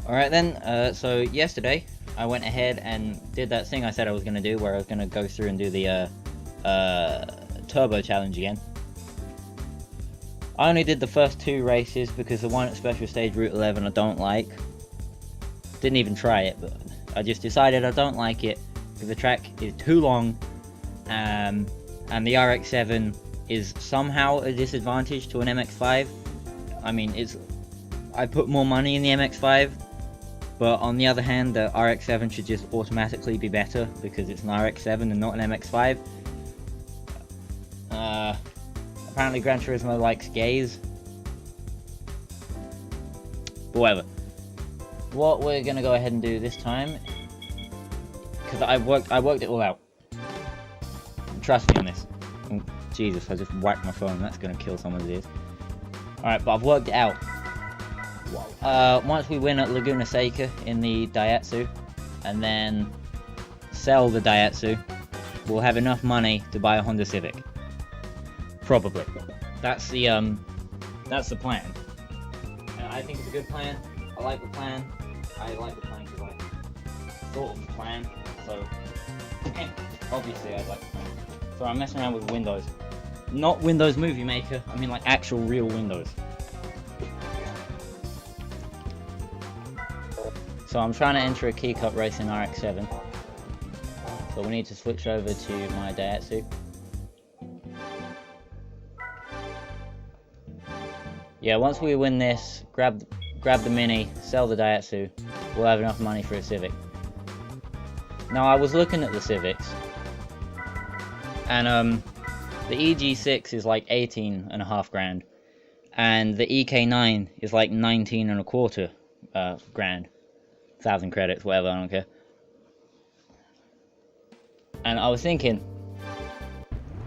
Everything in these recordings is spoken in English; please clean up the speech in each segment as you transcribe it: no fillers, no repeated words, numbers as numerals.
Alright then, so yesterday I went ahead and did that thing I said I was going to do, where I was going to go through and do the turbo challenge again. I only did the first 2 races because the one at Special Stage Route 11 I don't like. Didn't even try it, but I just decided I don't like it because the track is too long, and the RX-7 is somehow a disadvantage to an MX-5. I mean, I put more money in the MX-5, but on the other hand, the RX-7 should just automatically be better because it's an RX-7 and not an MX-5. Apparently Gran Turismo likes gays. But whatever. What we're gonna go ahead and do this time, because I worked it all out. Trust me on this. Oh, Jesus, I just whacked my phone. That's gonna kill someone's ears. Alright, but I've worked it out. Once we win at Laguna Seca in the Daihatsu, and then sell the Daihatsu, we'll have enough money to buy a Honda Civic. Probably. That's the plan. And I think it's a good plan. I like the plan. I like the plan because I thought of the plan. So, obviously I like the plan. So I'm messing around with Windows. Not Windows Movie Maker, I mean like actual real Windows. So I'm trying to enter a Key Cup race in RX-7. So we need to switch over to my Daihatsu. Yeah, once we win this, grab the Mini, sell the Daihatsu, we'll have enough money for a Civic. Now I was looking at the Civics, and the EG6 is like 18.5 grand, and the EK9 is like 19.25 grand. 1,000 credits, whatever, I don't care. And I was thinking,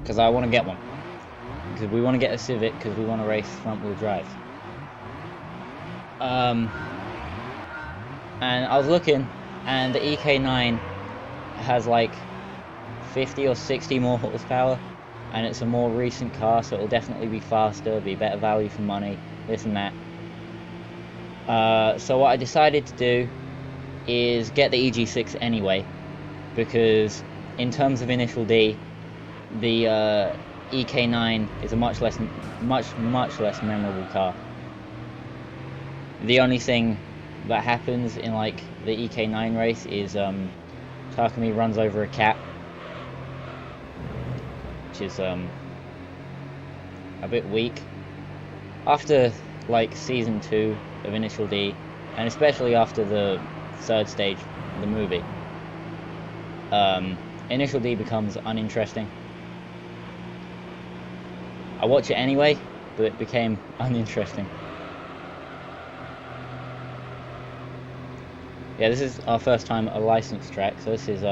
because I want to get one, because we want to get a Civic, because we want to race front-wheel drive. And I was looking, and the EK9 has like 50 or 60 more horsepower, and it's a more recent car, so it'll definitely be faster, be better value for money, this and that. So what I decided to do is get the EG6 anyway, because in terms of initial D, the EK9 is a much less memorable car. The only thing that happens in like the EK9 race is Takumi runs over a cat, which is a bit weak. After like season 2 of Initial D, and especially after the 3rd stage of the movie, Initial D becomes uninteresting. I watch it anyway, but it became uninteresting. Yeah, this is our first time at a licensed track, so this is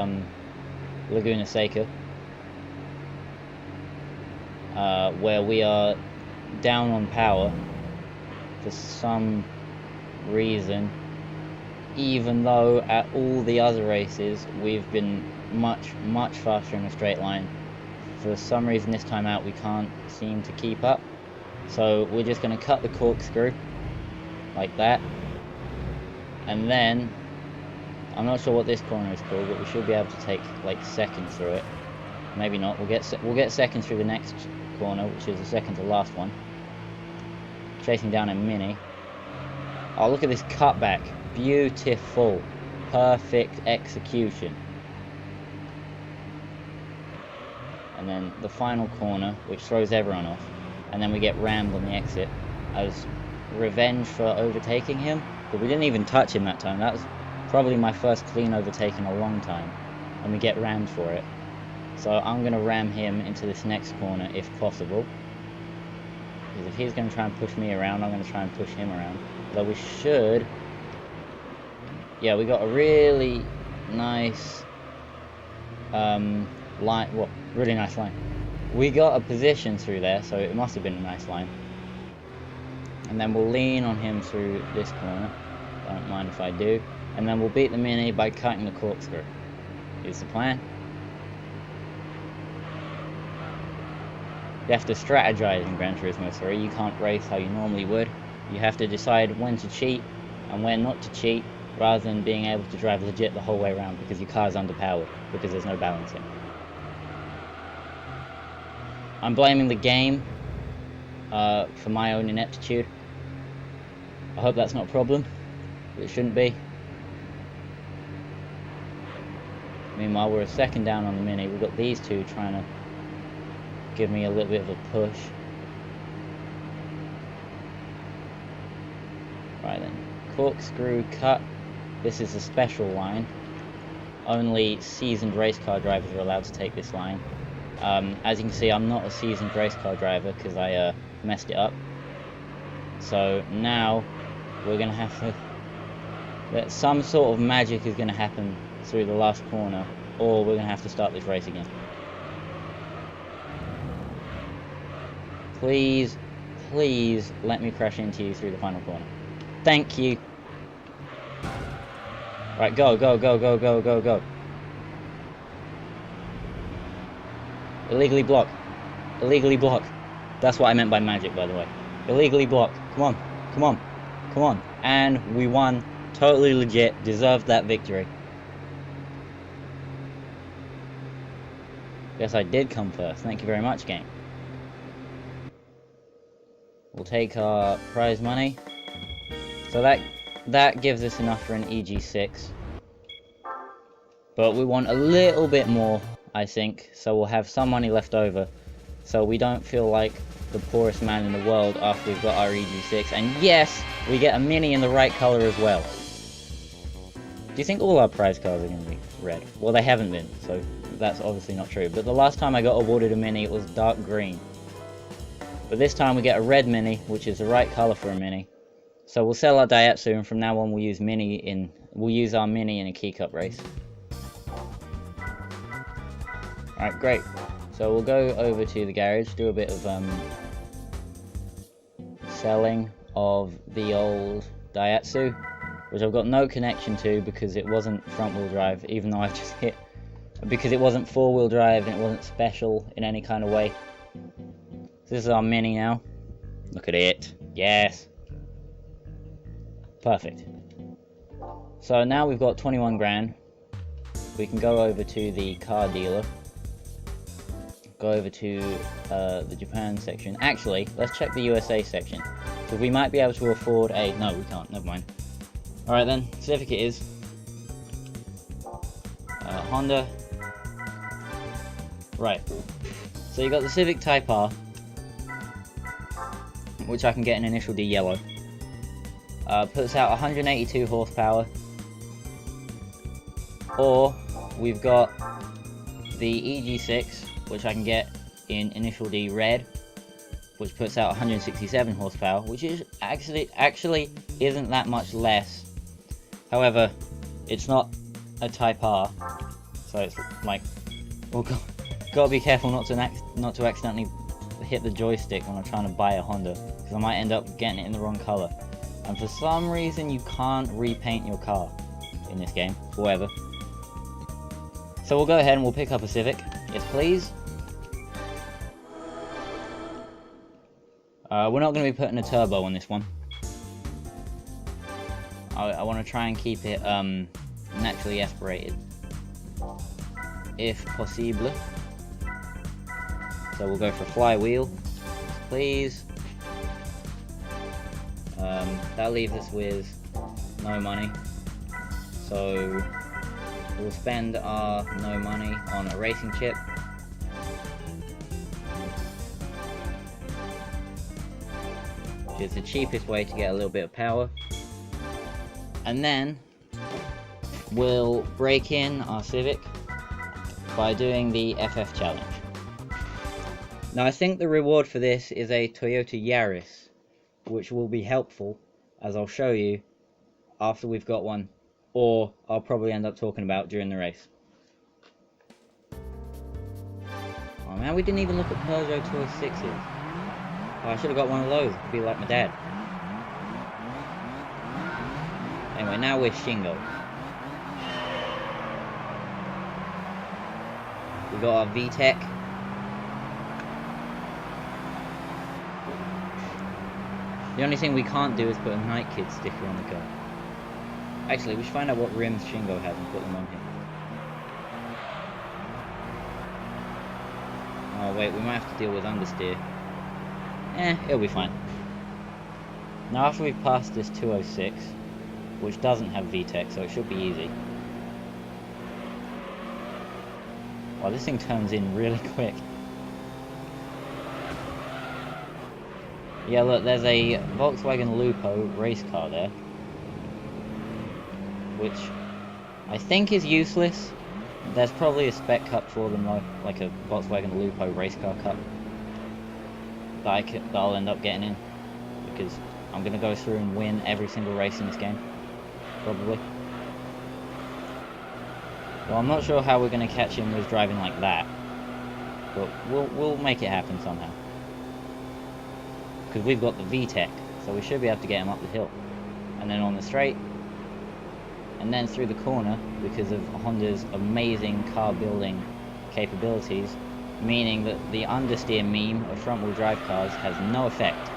Laguna Seca, where we are down on power for some reason, even though at all the other races we've been much faster in a straight line. For some reason this time out we can't seem to keep up, so we're just going to cut the corkscrew like that, and then I'm not sure what this corner is called, but we should be able to take like second through it. Maybe not. We'll get second through the next corner, which is the second to last one. Chasing down a Mini. Oh, look at this cutback. Beautiful. Perfect execution. And then the final corner, which throws everyone off. And then we get rammed on the exit as revenge for overtaking him. But we didn't even touch him that time. That was probably my first clean overtake in a long time. And we get rammed for it. So I'm going to ram him into this next corner if possible. Because if he's going to try and push me around, I'm going to try and push him around. Though we should... Yeah, we got a really nice line. Well, really nice line. We got a position through there, so it must have been a nice line. And then we'll lean on him through this corner. Don't mind if I do. And then we'll beat the Mini by cutting the corkscrew. Is the plan. You have to strategize in Gran Turismo 3. You can't race how you normally would. You have to decide when to cheat and when not to cheat, rather than being able to drive legit the whole way around because your car's underpowered because there's no balancing. I'm blaming the game for my own ineptitude. I hope that's not a problem, but it shouldn't be. Meanwhile, we're a second down on the Mini. We've got these two trying to give me a little bit of a push. Right then, corkscrew cut. This is a special line. Only seasoned race car drivers are allowed to take this line. As you can see, I'm not a seasoned race car driver because I messed it up. So now we're going to have to... some sort of magic is going to happen through the last corner, or we're going to have to start this race again. Please, please let me crash into you through the final corner. Thank you. Right, go, go, go, go, go, go, go. Illegally block. Illegally block. That's what I meant by magic, by the way. Illegally block. Come on. Come on. Come on. And we won. Totally legit. Deserved that victory. Guess I did come first. Thank you very much, game. We'll take our prize money. So that gives us enough for an EG6. But we want a little bit more, I think. So we'll have some money left over. So we don't feel like the poorest man in the world after we've got our EG6. And yes, we get a Mini in the right color as well. Do you think all our prize cars are going to be red? Well, they haven't been, so that's obviously not true. But the last time I got awarded a Mini, it was dark green. But this time we get a red Mini, which is the right color for a Mini. So we'll sell our Daihatsu, and from now on we'll use our Mini in a Key Cup race. Alright, great. So we'll go over to the garage, do a bit of selling of the old Daihatsu, which I've got no connection to because it wasn't front wheel drive, even though I've just hit, because it wasn't 4-wheel drive and it wasn't special in any kind of way. So this is our Mini now. Look at it. Yes. Perfect. So now we've got 21 grand. We can go over to the car dealer. Go over to the Japan section. Actually, let's check the USA section. Because we might be able to afford a... No, we can't. Never mind. Alright then. Civic it is. Honda. Right. So you got the Civic Type R, which I can get in Initial D yellow. Puts out 182 horsepower. Or we've got the EG6, which I can get in Initial D red, which puts out 167 horsepower, which is actually isn't that much less. However, it's not a Type R, so it's like, oh god, gotta be careful not to accidentally hit the joystick when I'm trying to buy a Honda, because I might end up getting it in the wrong color. And for some reason, you can't repaint your car in this game, for whatever. So we'll go ahead and we'll pick up a Civic. Yes, please. We're not going to be putting a turbo on this one. I want to try and keep it naturally aspirated, if possible. So we'll go for flywheel, please. That leaves us with no money. So we'll spend our no money on a racing chip. Which is the cheapest way to get a little bit of power. And then we'll break in our Civic by doing the FF challenge. Now I think the reward for this is a Toyota Yaris, which will be helpful, as I'll show you after we've got one, or I'll probably end up talking about during the race. Oh man, we didn't even look at Peugeot 206s. Oh, I should have got one of those, it could be like my dad. Anyway, now we're Shingo. We got our VTEC. The only thing we can't do is put a Night Kid sticker on the car. Actually, we should find out what rims Shingo has and put them on him. Oh wait, we might have to deal with understeer. It'll be fine. Now after we've passed this 206, which doesn't have VTEC, so it should be easy. Wow, this thing turns in really quick. Yeah, look, there's a Volkswagen Lupo race car there, which I think is useless. There's probably a spec cup for them though, like a Volkswagen Lupo race car cup that I'll end up getting in, because I'm gonna go through and win every single race in this game, probably. Well, I'm not sure how we're gonna catch him with driving like that, but we'll make it happen somehow. Because we've got the VTEC, so we should be able to get him up the hill. And then on the straight, and then through the corner, because of Honda's amazing car building capabilities, meaning that the understeer meme of front wheel drive cars has no effect.